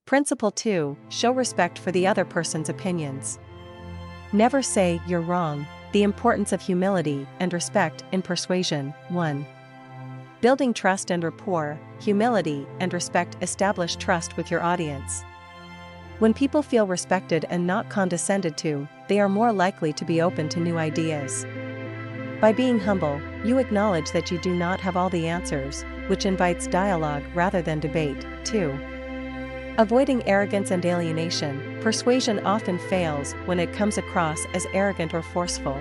Principle 2, show respect for the other person's opinions. Never say, "You're wrong." The importance of humility and respect in persuasion. 1. Building trust and rapport. Humility and respect establish trust with your audience. When people feel respected and not condescended to, they are more likely to be open to new ideas. By being humble, you acknowledge that you do not have all the answers, which invites dialogue rather than debate. 2. Avoiding arrogance and alienation. Persuasion often fails when it comes across as arrogant or forceful.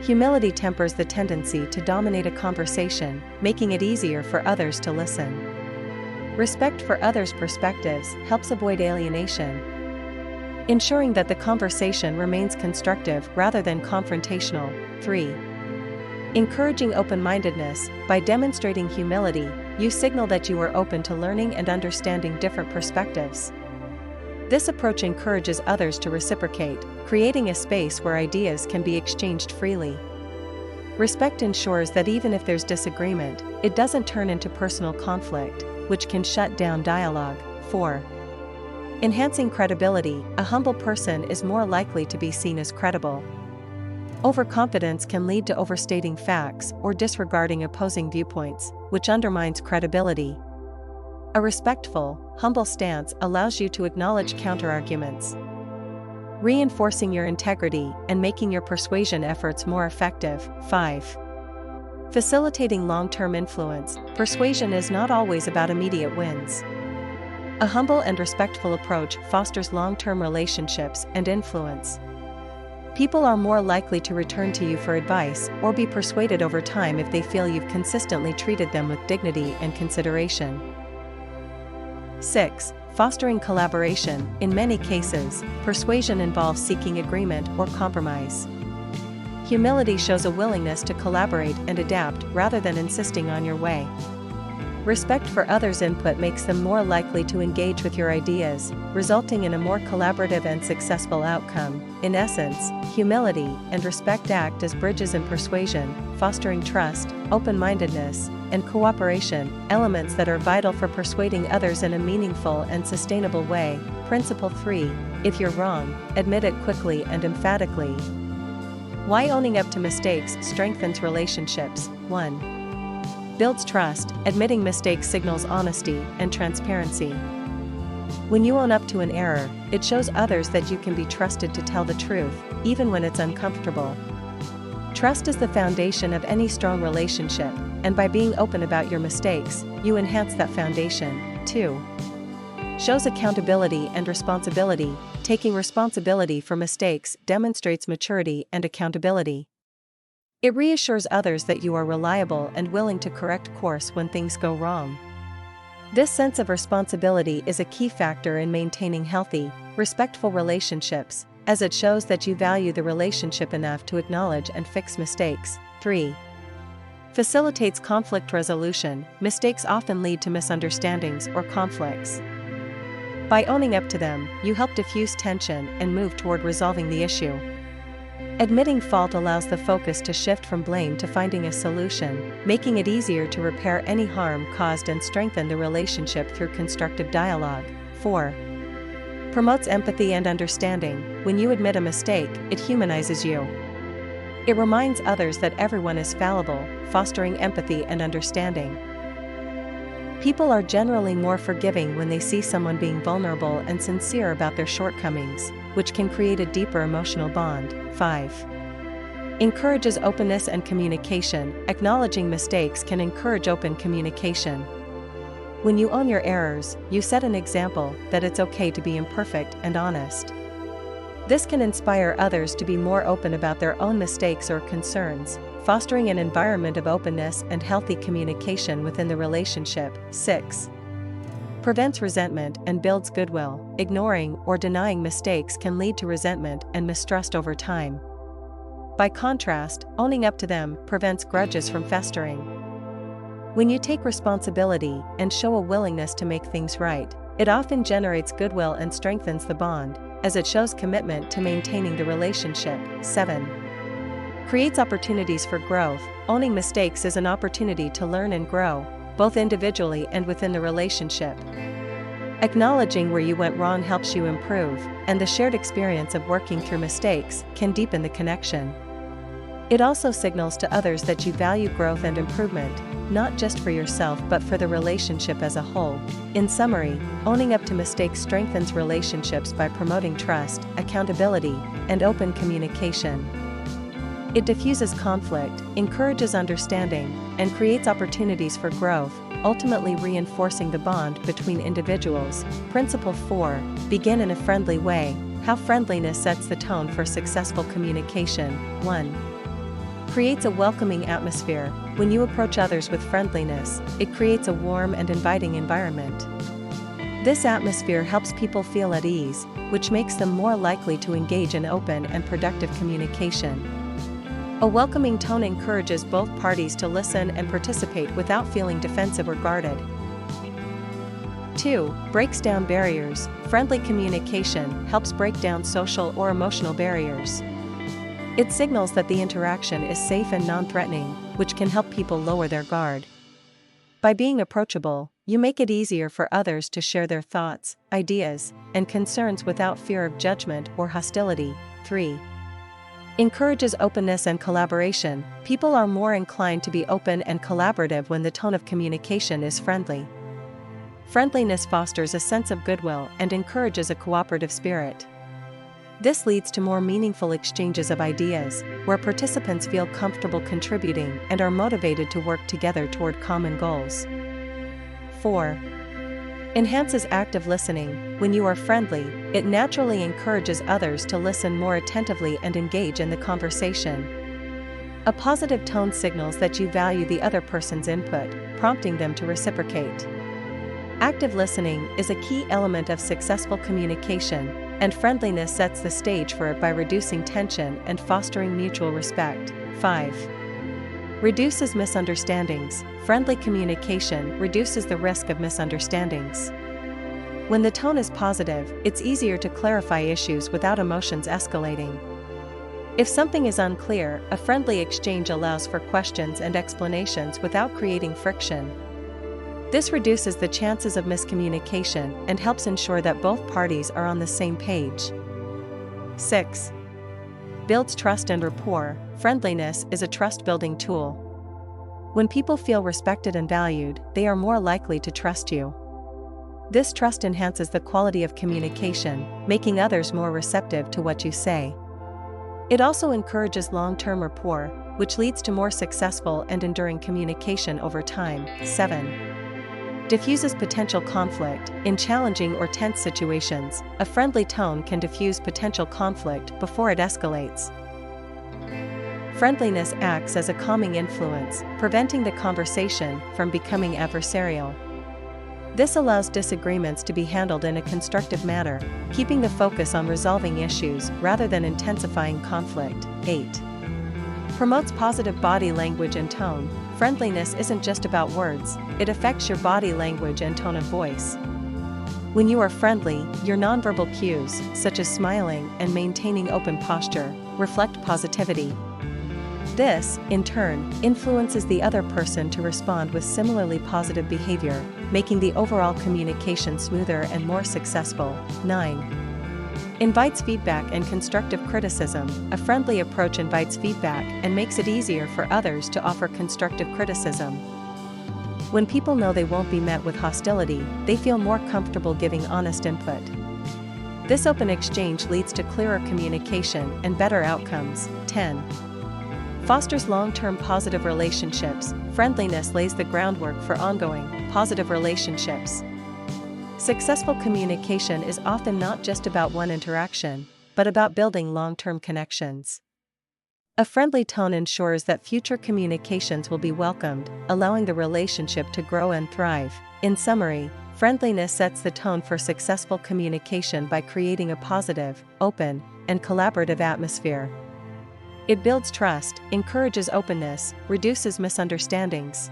Humility tempers the tendency to dominate a conversation, making it easier for others to listen. Respect for others' perspectives helps avoid alienation, ensuring that the conversation remains constructive rather than confrontational. 3. Encouraging open-mindedness. By demonstrating humility, you signal that you are open to learning and understanding different perspectives. This approach encourages others to reciprocate, creating a space where ideas can be exchanged freely. Respect ensures that even if there's disagreement, it doesn't turn into personal conflict, which can shut down dialogue. 4. Enhancing credibility. A humble person is more likely to be seen as credible. Overconfidence can lead to overstating facts or disregarding opposing viewpoints, which undermines credibility. A respectful, humble stance allows you to acknowledge counterarguments, reinforcing your integrity and making your persuasion efforts more effective. 5. Facilitating long-term influence. Persuasion is not always about immediate wins. A humble and respectful approach fosters long-term relationships and influence. People are more likely to return to you for advice or be persuaded over time if they feel you've consistently treated them with dignity and consideration. 6. Fostering collaboration. In many cases, persuasion involves seeking agreement or compromise. Humility shows a willingness to collaborate and adapt rather than insisting on your way. Respect for others' input makes them more likely to engage with your ideas, resulting in a more collaborative and successful outcome. In essence, humility and respect act as bridges in persuasion, fostering trust, open-mindedness, and cooperation, elements that are vital for persuading others in a meaningful and sustainable way. Principle 3. If you're wrong, admit it quickly and emphatically. Why owning up to mistakes strengthens relationships. 1. Builds trust. Admitting mistakes signals honesty and transparency. When you own up to an error, it shows others that you can be trusted to tell the truth, even when it's uncomfortable. Trust is the foundation of any strong relationship, and by being open about your mistakes, you enhance that foundation. 2. Shows accountability and responsibility. Taking responsibility for mistakes demonstrates maturity and accountability. It reassures others that you are reliable and willing to correct course when things go wrong. This sense of responsibility is a key factor in maintaining healthy, respectful relationships, as it shows that you value the relationship enough to acknowledge and fix mistakes. 3. Facilitates conflict resolution. Mistakes often lead to misunderstandings or conflicts. By owning up to them, you help diffuse tension and move toward resolving the issue. Admitting fault allows the focus to shift from blame to finding a solution, making it easier to repair any harm caused and strengthen the relationship through constructive dialogue. 4. Promotes empathy and understanding. When you admit a mistake, it humanizes you. It reminds others that everyone is fallible, fostering empathy and understanding. People are generally more forgiving when they see someone being vulnerable and sincere about their shortcomings, which can create a deeper emotional bond. 5. Encourages openness and communication. Acknowledging mistakes can encourage open communication. When you own your errors, you set an example that it's okay to be imperfect and honest. This can inspire others to be more open about their own mistakes or concerns, fostering an environment of openness and healthy communication within the relationship. 6. Prevents resentment and builds goodwill. Ignoring or denying mistakes can lead to resentment and mistrust over time. By contrast, owning up to them prevents grudges from festering. When you take responsibility and show a willingness to make things right, it often generates goodwill and strengthens the bond, as it shows commitment to maintaining the relationship. 7. Creates opportunities for growth. Owning mistakes is an opportunity to learn and grow, both individually and within the relationship. Acknowledging where you went wrong helps you improve, and the shared experience of working through mistakes can deepen the connection. It also signals to others that you value growth and improvement, not just for yourself but for the relationship as a whole. In summary, owning up to mistakes strengthens relationships by promoting trust, accountability, and open communication. It diffuses conflict, encourages understanding, and creates opportunities for growth, ultimately reinforcing the bond between individuals. Principle 4. Begin in a friendly way. How friendliness sets the tone for successful communication. 1. Creates a welcoming atmosphere. When you approach others with friendliness, it creates a warm and inviting environment. This atmosphere helps people feel at ease, which makes them more likely to engage in open and productive communication. A welcoming tone encourages both parties to listen and participate without feeling defensive or guarded. 2. Breaks down barriers. Friendly communication helps break down social or emotional barriers. It signals that the interaction is safe and non-threatening, which can help people lower their guard. By being approachable, you make it easier for others to share their thoughts, ideas, and concerns without fear of judgment or hostility. 3. Encourages openness and collaboration. People are more inclined to be open and collaborative when the tone of communication is friendly. Friendliness fosters a sense of goodwill and encourages a cooperative spirit. This leads to more meaningful exchanges of ideas, where participants feel comfortable contributing and are motivated to work together toward common goals. 4. Enhances active listening. When you are friendly, it naturally encourages others to listen more attentively and engage in the conversation. A positive tone signals that you value the other person's input, prompting them to reciprocate. Active listening is a key element of successful communication, and friendliness sets the stage for it by reducing tension and fostering mutual respect. 5. Reduces misunderstandings. Friendly communication reduces the risk of misunderstandings. When the tone is positive, it's easier to clarify issues without emotions escalating. If something is unclear, a friendly exchange allows for questions and explanations without creating friction. This reduces the chances of miscommunication and helps ensure that both parties are on the same page. 6. Builds trust and rapport. Friendliness is a trust-building tool. When people feel respected and valued, they are more likely to trust you. This trust enhances the quality of communication, making others more receptive to what you say. It also encourages long-term rapport, which leads to more successful and enduring communication over time. 7. Diffuses potential conflict. In challenging or tense situations, a friendly tone can diffuse potential conflict before it escalates. Friendliness acts as a calming influence, preventing the conversation from becoming adversarial. This allows disagreements to be handled in a constructive manner, keeping the focus on resolving issues rather than intensifying conflict. 8. Promotes positive body language and tone. Friendliness isn't just about words, it affects your body language and tone of voice. When you are friendly, your nonverbal cues, such as smiling and maintaining open posture, reflect positivity. This, in turn, influences the other person to respond with similarly positive behavior, making the overall communication smoother and more successful. 9. Invites feedback and constructive criticism. A friendly approach invites feedback and makes it easier for others to offer constructive criticism. When people know they won't be met with hostility, they feel more comfortable giving honest input. This open exchange leads to clearer communication and better outcomes. 10. Fosters long-term positive relationships. Friendliness lays the groundwork for ongoing, positive relationships. Successful communication is often not just about one interaction, but about building long-term connections. A friendly tone ensures that future communications will be welcomed, allowing the relationship to grow and thrive. In summary, friendliness sets the tone for successful communication by creating a positive, open, and collaborative atmosphere. It builds trust, encourages openness, reduces misunderstandings,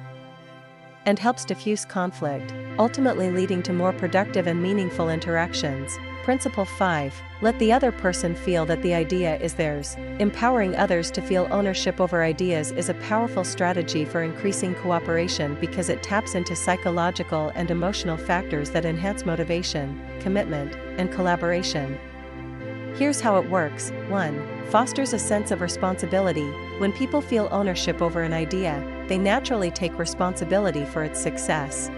and helps diffuse conflict, ultimately leading to more productive and meaningful interactions. Principle 5. Let the other person feel that the idea is theirs. Empowering others to feel ownership over ideas is a powerful strategy for increasing cooperation because it taps into psychological and emotional factors that enhance motivation, commitment, and collaboration. Here's how it works. 1. Fosters a sense of responsibility. When people feel ownership over an idea, they naturally take responsibility for its success.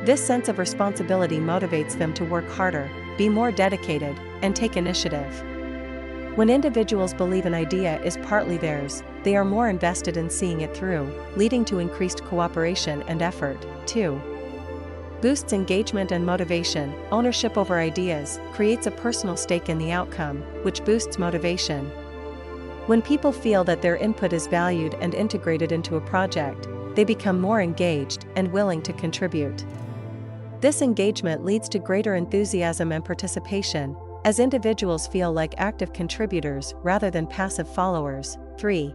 This sense of responsibility motivates them to work harder, be more dedicated, and take initiative. When individuals believe an idea is partly theirs, they are more invested in seeing it through, leading to increased cooperation and effort. 2. Boosts engagement and motivation. Ownership over ideas creates a personal stake in the outcome, which boosts motivation. When people feel that their input is valued and integrated into a project, they become more engaged and willing to contribute. This engagement leads to greater enthusiasm and participation, as individuals feel like active contributors rather than passive followers. 3.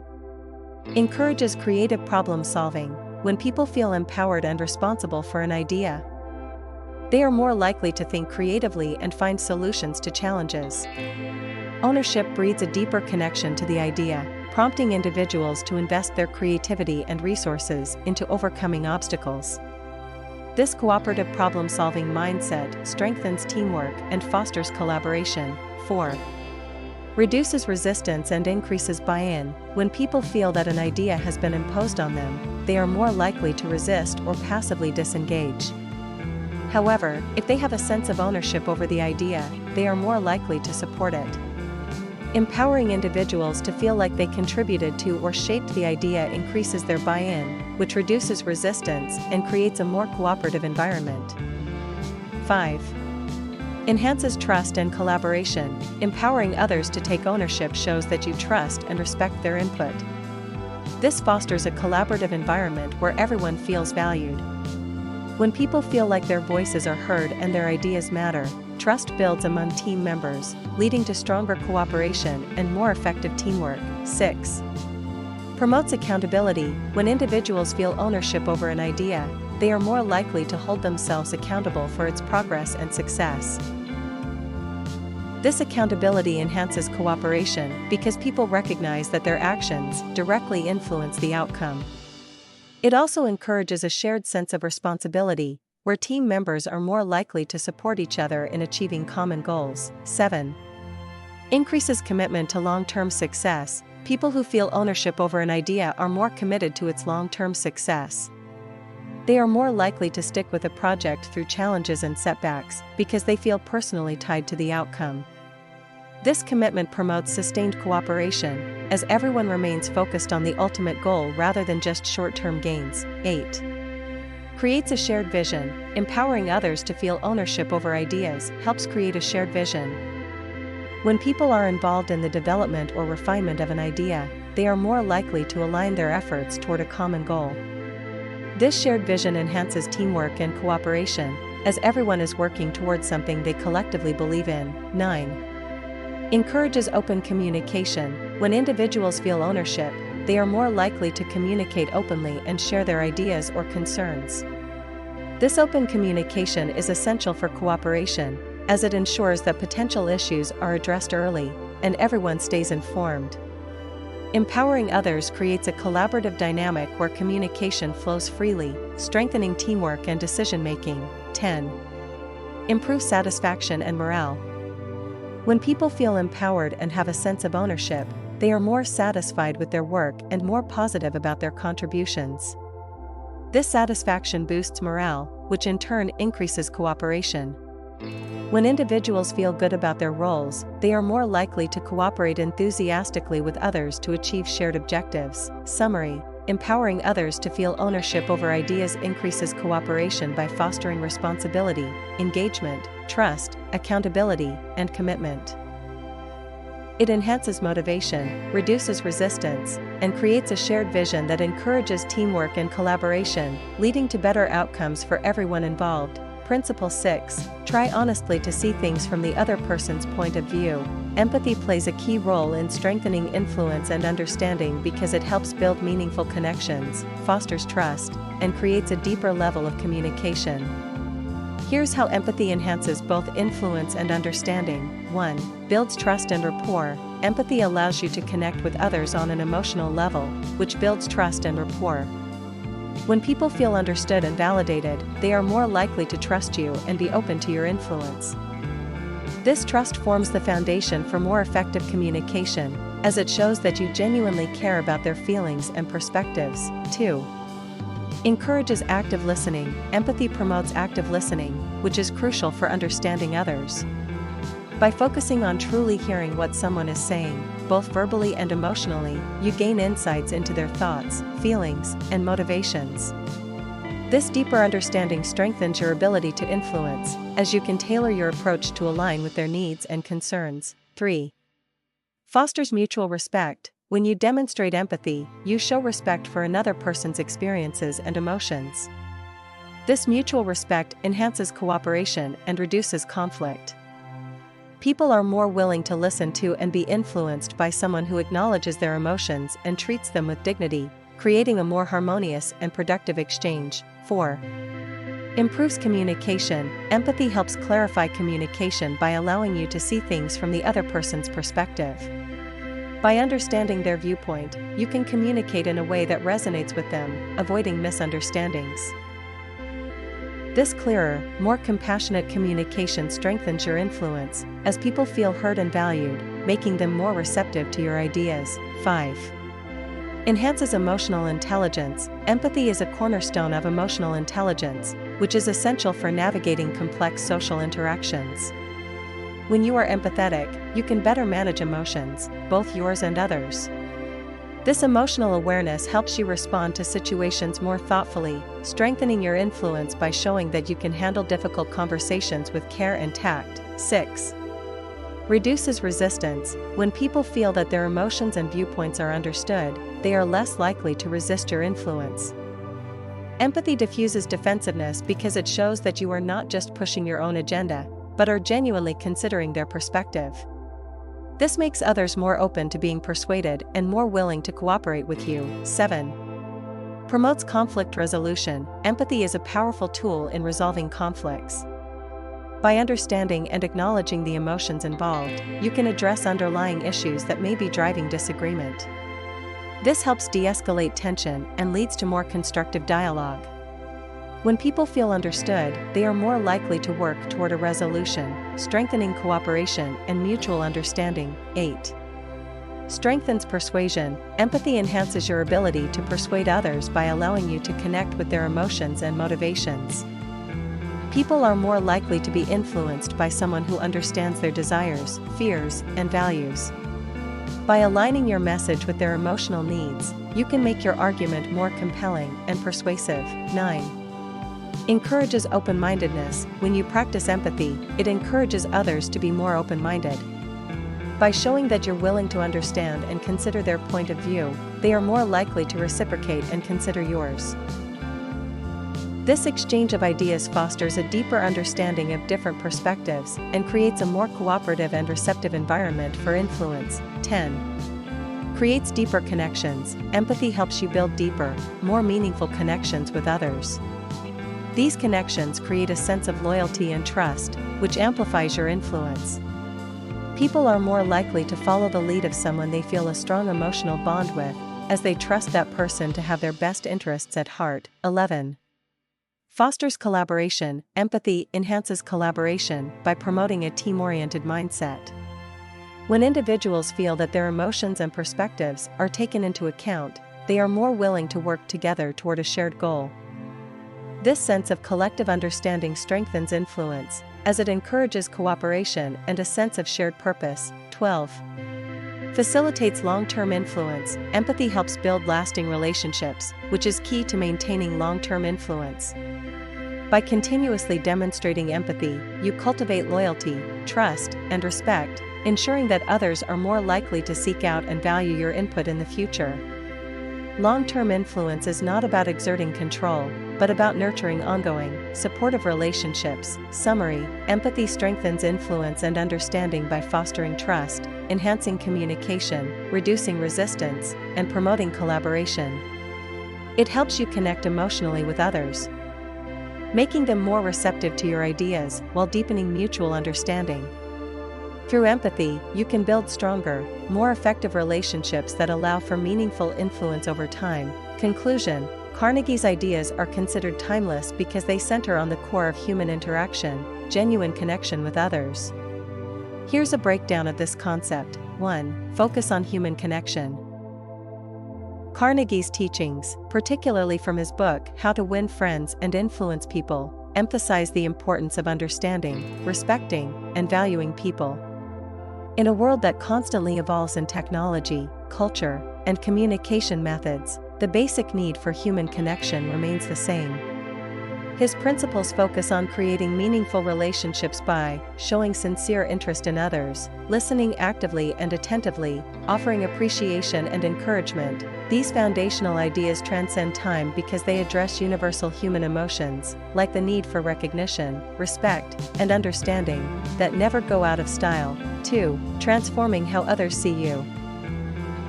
Encourages creative problem solving. When people feel empowered and responsible for an idea, they are more likely to think creatively and find solutions to challenges. Ownership breeds a deeper connection to the idea, prompting individuals to invest their creativity and resources into overcoming obstacles. This cooperative problem-solving mindset strengthens teamwork and fosters collaboration. 4. Reduces resistance and increases buy-in. When people feel that an idea has been imposed on them, they are more likely to resist or passively disengage. However, if they have a sense of ownership over the idea, they are more likely to support it. Empowering individuals to feel like they contributed to or shaped the idea increases their buy-in, which reduces resistance and creates a more cooperative environment. 5. Enhances trust and collaboration. Empowering others to take ownership shows that you trust and respect their input. This fosters a collaborative environment where everyone feels valued. When people feel like their voices are heard and their ideas matter, trust builds among team members, leading to stronger cooperation and more effective teamwork. 6. Promotes accountability. When individuals feel ownership over an idea, they are more likely to hold themselves accountable for its progress and success. This accountability enhances cooperation because people recognize that their actions directly influence the outcome. It also encourages a shared sense of responsibility, where team members are more likely to support each other in achieving common goals. 7. Increases commitment to long-term success. People who feel ownership over an idea are more committed to its long-term success. They are more likely to stick with a project through challenges and setbacks because they feel personally tied to the outcome. This commitment promotes sustained cooperation, as everyone remains focused on the ultimate goal rather than just short-term gains. 8. Creates a shared vision. Empowering others to feel ownership over ideas helps create a shared vision. When people are involved in the development or refinement of an idea, they are more likely to align their efforts toward a common goal. This shared vision enhances teamwork and cooperation, as everyone is working towards something they collectively believe in. 9. Encourages open communication. When individuals feel ownership, they are more likely to communicate openly and share their ideas or concerns. This open communication is essential for cooperation, as it ensures that potential issues are addressed early, and everyone stays informed. Empowering others creates a collaborative dynamic where communication flows freely, strengthening teamwork and decision-making. 10. Improves satisfaction and morale. When people feel empowered and have a sense of ownership, they are more satisfied with their work and more positive about their contributions. This satisfaction boosts morale, which in turn increases cooperation. When individuals feel good about their roles, they are more likely to cooperate enthusiastically with others to achieve shared objectives. Summary: empowering others to feel ownership over ideas increases cooperation by fostering responsibility, engagement, trust, accountability, and commitment. It enhances motivation, reduces resistance, and creates a shared vision that encourages teamwork and collaboration, leading to better outcomes for everyone involved. Principle 6. Try honestly to see things from the other person's point of view. Empathy plays a key role in strengthening influence and understanding because it helps build meaningful connections, fosters trust, and creates a deeper level of communication. Here's how empathy enhances both influence and understanding. 1. Builds trust and rapport. Empathy allows you to connect with others on an emotional level, which builds trust and rapport. When people feel understood and validated, they are more likely to trust you and be open to your influence. This trust forms the foundation for more effective communication, as it shows that you genuinely care about their feelings and perspectives. 2. Encourages active listening. Empathy promotes active listening, which is crucial for understanding others. By focusing on truly hearing what someone is saying, both verbally and emotionally, you gain insights into their thoughts, feelings, and motivations. This deeper understanding strengthens your ability to influence, as you can tailor your approach to align with their needs and concerns. 3. Fosters mutual respect. When you demonstrate empathy, you show respect for another person's experiences and emotions. This mutual respect enhances cooperation and reduces conflict. People are more willing to listen to and be influenced by someone who acknowledges their emotions and treats them with dignity, creating a more harmonious and productive exchange. 4. Improves communication. Empathy helps clarify communication by allowing you to see things from the other person's perspective. By understanding their viewpoint, you can communicate in a way that resonates with them, avoiding misunderstandings. This clearer, more compassionate communication strengthens your influence, as people feel heard and valued, making them more receptive to your ideas. 5. Enhances emotional intelligence. Empathy is a cornerstone of emotional intelligence, which is essential for navigating complex social interactions. When you are empathetic, you can better manage emotions, both yours and others. This emotional awareness helps you respond to situations more thoughtfully, strengthening your influence by showing that you can handle difficult conversations with care and tact. 6. Reduces resistance. When people feel that their emotions and viewpoints are understood, they are less likely to resist your influence. Empathy diffuses defensiveness because it shows that you are not just pushing your own agenda, but are genuinely considering their perspective. This makes others more open to being persuaded and more willing to cooperate with you. 7. Promotes conflict resolution. Empathy is a powerful tool in resolving conflicts. By understanding and acknowledging the emotions involved, you can address underlying issues that may be driving disagreement. This helps de-escalate tension and leads to more constructive dialogue. When people feel understood, they are more likely to work toward a resolution, strengthening cooperation and mutual understanding. 8. Strengthens persuasion. Empathy enhances your ability to persuade others by allowing you to connect with their emotions and motivations. People are more likely to be influenced by someone who understands their desires, fears, and values. By aligning your message with their emotional needs, you can make your argument more compelling and persuasive. 9. Encourages open-mindedness. When you practice empathy, it encourages others to be more open-minded. By showing that you're willing to understand and consider their point of view, they are more likely to reciprocate and consider yours. This exchange of ideas fosters a deeper understanding of different perspectives and creates a more cooperative and receptive environment for influence. 10. Creates deeper connections. Empathy helps you build deeper, more meaningful connections with others. These connections create a sense of loyalty and trust, which amplifies your influence. People are more likely to follow the lead of someone they feel a strong emotional bond with, as they trust that person to have their best interests at heart. 11. Fosters collaboration. Empathy enhances collaboration by promoting a team-oriented mindset. When individuals feel that their emotions and perspectives are taken into account, they are more willing to work together toward a shared goal. This sense of collective understanding strengthens influence, as it encourages cooperation and a sense of shared purpose. 12. Facilitates long-term influence. Empathy helps build lasting relationships, which is key to maintaining long-term influence. By continuously demonstrating empathy, you cultivate loyalty, trust, and respect, ensuring that others are more likely to seek out and value your input in the future. Long-term influence is not about exerting control, but about nurturing ongoing, supportive relationships. Summary: empathy strengthens influence and understanding by fostering trust, enhancing communication, reducing resistance, and promoting collaboration. It helps you connect emotionally with others, making them more receptive to your ideas while deepening mutual understanding. Through empathy, you can build stronger, more effective relationships that allow for meaningful influence over time. Conclusion: Carnegie's ideas are considered timeless because they center on the core of human interaction, genuine connection with others. Here's a breakdown of this concept. 1. Focus on human connection. Carnegie's teachings, particularly from his book How to Win Friends and Influence People, emphasize the importance of understanding, respecting, and valuing people. In a world that constantly evolves in technology, culture, and communication methods, the basic need for human connection remains the same. His principles focus on creating meaningful relationships by showing sincere interest in others, listening actively and attentively, offering appreciation and encouragement. These foundational ideas transcend time because they address universal human emotions, like the need for recognition, respect, and understanding, that never go out of style. 2. Transforming how others see you.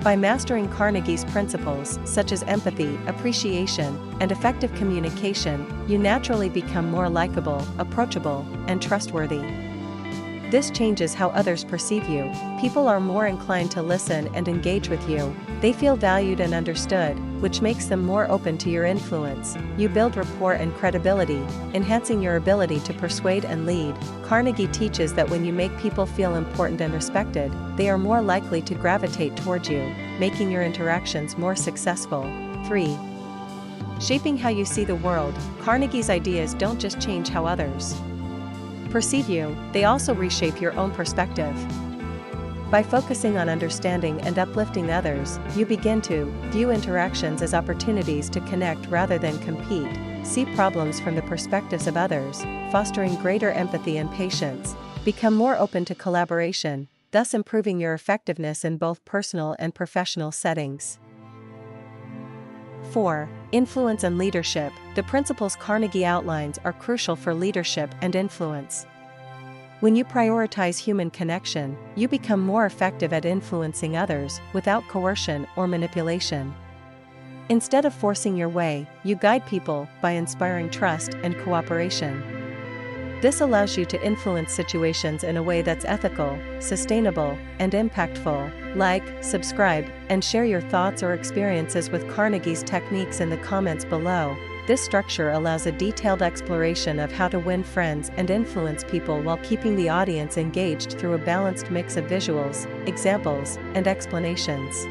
By mastering Carnegie's principles, such as empathy, appreciation, and effective communication, you naturally become more likable, approachable, and trustworthy. This changes how others perceive you. People are more inclined to listen and engage with you. They feel valued and understood, which makes them more open to your influence. You build rapport and credibility, enhancing your ability to persuade and lead. Carnegie teaches that when you make people feel important and respected, they are more likely to gravitate toward you, making your interactions more successful. 3. Shaping how you see the world. Carnegie's ideas don't just change how others perceive you, they also reshape your own perspective. By focusing on understanding and uplifting others, you begin to view interactions as opportunities to connect rather than compete, see problems from the perspectives of others, fostering greater empathy and patience, become more open to collaboration, thus improving your effectiveness in both personal and professional settings. 4. Influence and leadership. The principles Carnegie outlines are crucial for leadership and influence. When you prioritize human connection, you become more effective at influencing others without coercion or manipulation. Instead of forcing your way, you guide people by inspiring trust and cooperation. This allows you to influence situations in a way that's ethical, sustainable, and impactful. Like, subscribe, and share your thoughts or experiences with Carnegie's techniques in the comments below. This structure allows a detailed exploration of how to win friends and influence people while keeping the audience engaged through a balanced mix of visuals, examples, and explanations.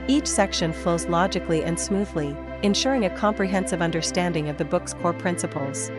Each section flows logically and smoothly, ensuring a comprehensive understanding of the book's core principles.